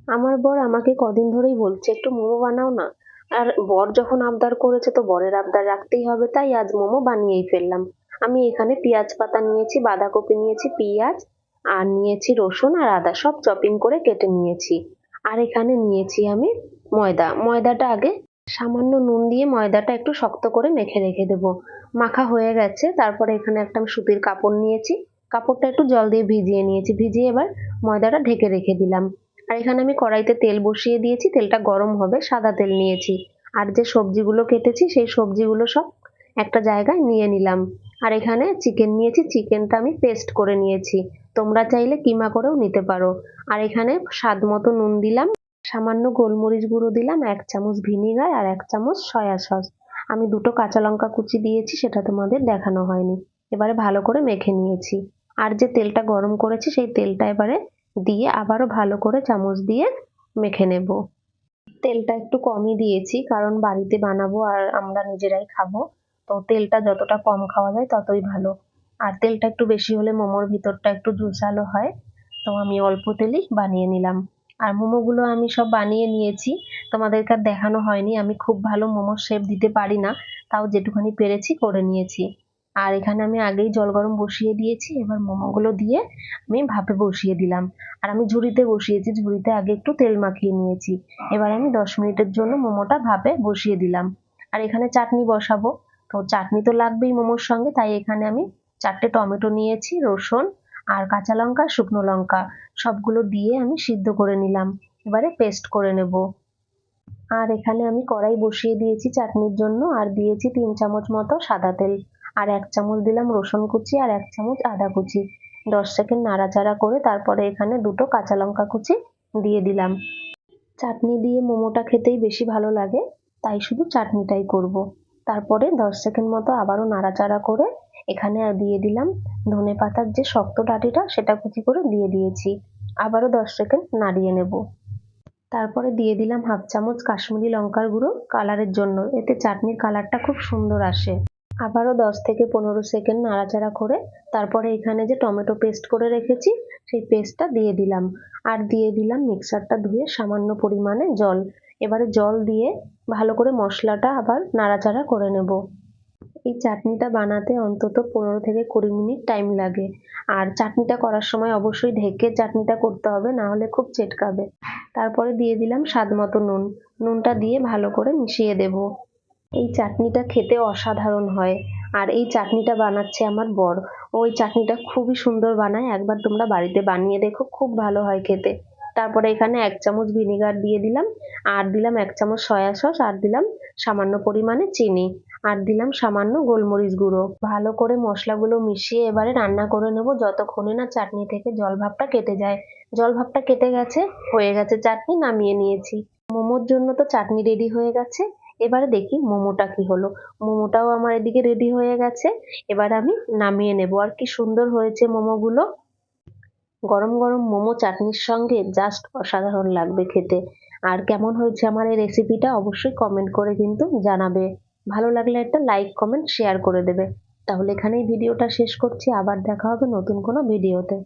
আমার বর আমাকে কদিন ধরেই বলছে একটু মোমো বানাও না। আর বর যখন আবদার করেছে তো বরের আবদার রাখতেই হবে, তাই আজ মোমো বানিয়েই ফেললাম। আমি এখানে পেঁয়াজ পাতা নিয়েছি, বাঁধাকপি নিয়েছি, পেঁয়াজ আর নিয়েছি রসুন আর আদা, সব চপিং করে কেটে নিয়েছি। আর এখানে নিয়েছি আমি ময়দাটা আগে সামান্য নুন দিয়ে ময়দাটা একটু শক্ত করে মেখে রেখে দেবো। মাখা হয়ে গেছে, তারপরে এখানে একটা আমি সুতির কাপড় নিয়েছি, কাপড়টা একটু জল দিয়ে ভিজিয়ে নিয়েছি, ভিজিয়ে এবার ময়দাটা ঢেকে রেখে দিলাম। আর এখানে আমি কড়াইতে তেল বসিয়ে দিয়েছি, তেলটা গরম হবে, সাদা তেল নিয়েছি। আর যে সবজিগুলো কেটেছি সেই সবজিগুলো সব একটা জায়গায় নিয়ে নিলাম। আর এখানে চিকেন নিয়েছি, চিকেনটা আমি পেস্ট করে নিয়েছি, তোমরা চাইলে কিমা করেও নিতে পারো। আর এখানে স্বাদ মতো নুন দিলাম, সামান্য গোলমরিচ গুঁড়ো দিলাম, 1 চামচ ভিনিগার আর 1 চামচ সয়া সস। আমি দুটো কাঁচা লঙ্কা কুচি দিয়েছি, সেটা তোমাদের দেখানো হয়নি। এবারে ভালো করে মেখে নিয়েছি। আর যে তেলটা গরম করেছি সেই তেলটা এবারে দিয়ে আবারও ভালো করে চামচ দিয়ে মেখে নেব। তেলটা একটু কমই দিয়েছি, কারণ বাড়িতে বানাবো আর আমরা নিজেরাই খাবো, তো তেলটা যতটা কম খাওয়া যায় ততই ভালো। আর তেলটা একটু বেশি হলে মোমোর ভিতরটা একটু জুসালো হয়, তো আমি অল্প তেলেই বানিয়ে নিলাম। আর মোমোগুলো আমি সব বানিয়ে নিয়েছি, তোমাদেরকে আর দেখানো হয়নি। আমি খুব ভালো মোমোর শেপ দিতে পারি না, তাও যেটুখানি পেরেছি করে নিয়েছি। আর এখানে আমি আগেই জল গরম বসিয়ে দিয়েছি, এবার মোমোগুলো দিয়ে আমি ভাপে বসিয়ে দিলাম। আর আমি ঝুড়িতে বসিয়েছি, ঝুড়িতে আগে একটু তেল মাখিয়ে নিয়েছি। এবার আমি 10 মিনিটের জন্য মোমোটা ভাপে বসিয়ে দিলাম। আর এখানে চাটনি বসাবো, তো চাটনি তো লাগবেই মোমোর সঙ্গে, তাই এখানে আমি 4টে টমেটো নিয়েছি, রসুন আর কাঁচা লঙ্কা, শুকনো লঙ্কা সবগুলো দিয়ে আমি সিদ্ধ করে নিলাম। এবারে পেস্ট করে নেব। আর এখানে আমি কড়াই বসিয়ে দিয়েছি চাটনির জন্য, আর দিয়েছি 3 চামচ মতো সাদা তেল। আর 1 চামচ দিলাম রসুন কুচি আর 1 চামচ আদা কুচি। 10 সেকেন্ড নাড়াচাড়া করে তারপরে এখানে দুটো কাঁচা লঙ্কা কুচি দিয়ে দিলাম। চাটনি দিয়ে মোমোটা খেতেই বেশি ভালো লাগে, তাই শুধু চাটনিটাই করব। তারপরে 10 সেকেন্ড মতো আবারও নাড়াচাড়া করে এখানে দিয়ে দিলাম ধনে পাতার যে শক্ত ডাঁটিটা, সেটা কুচি করে দিয়ে দিয়েছি। আবারও 10 সেকেন্ড নাড়িয়ে নেব। তারপরে দিয়ে দিলাম 1/2 চামচ কাশ্মীরি লঙ্কার গুঁড়ো কালারের জন্য, এতে চাটনির কালারটা খুব সুন্দর আসে। আবারও 10 থেকে 15 সেকেন্ড নাড়াচাড়া করে তারপরে এখানে যে টমেটো পেস্ট করে রেখেছি সেই পেস্টটা দিয়ে দিলাম। আর দিয়ে দিলাম মিক্সারটা ধুয়ে সামান্য পরিমাণে জল। এবারে জল দিয়ে ভালো করে মশলাটা আবার নাড়াচাড়া করে নেব। এই চাটনিটা বানাতে অন্তত 15 থেকে 20 মিনিট টাইম লাগে। আর চাটনিটা করার সময় অবশ্যই ঢেকে চাটনিটা করতে হবে, না হলে খুব চেটকাবে। তারপরে দিয়ে দিলাম স্বাদ মতো নুন, নুনটা দিয়ে ভালো করে মিশিয়ে দেব। এই চাটনিটা খেতে অসাধারণ হয়। আর এই চাটনিটা বানাচ্ছে আমার বর, ওই চাটনিটা খুবই সুন্দর বানায়, একবার তোমরা বাড়িতে বানিয়ে দেখো, খুব ভালো হয় খেতে। তারপরে এখানে 1 চামচ ভিনিগার দিয়ে দিলাম, আর দিলাম 1 চামচ সয়া সস, আর দিলাম সামান্য পরিমাণে চিনি, আর দিলাম সামান্য গোলমরিচ গুঁড়ো। ভালো করে মশলাগুলো মিশিয়ে এবারে রান্না করে নেব যতক্ষণে না চাটনি থেকে জল ভাবটা কেটে যায়। জল ভাবটা কেটে গেছে, হয়ে গেছে চাটনি, নামিয়ে নিয়েছি। মোমোর জন্য তো চাটনি রেডি হয়ে গেছে। এবারে দেখি মোমোটা কি হলো। মোমোটাও আমার এদিকে রেডি হয়ে গেছে, এবার আমি নামিয়ে নেব। আর কি সুন্দর হয়েছে মোমোগুলো, গরম গরম মোমো চাটনির সঙ্গে জাস্ট অসাধারণ লাগবে খেতে। আর কেমন হয়েছে আমার এই রেসিপিটা অবশ্যই কমেন্ট করে কিন্তু জানাবে। ভালো লাগলে একটা লাইক কমেন্ট শেয়ার করে দেবে। তাহলে এখানেই ভিডিওটা শেষ করছি, আবার দেখা হবে নতুন কোনো ভিডিওতে।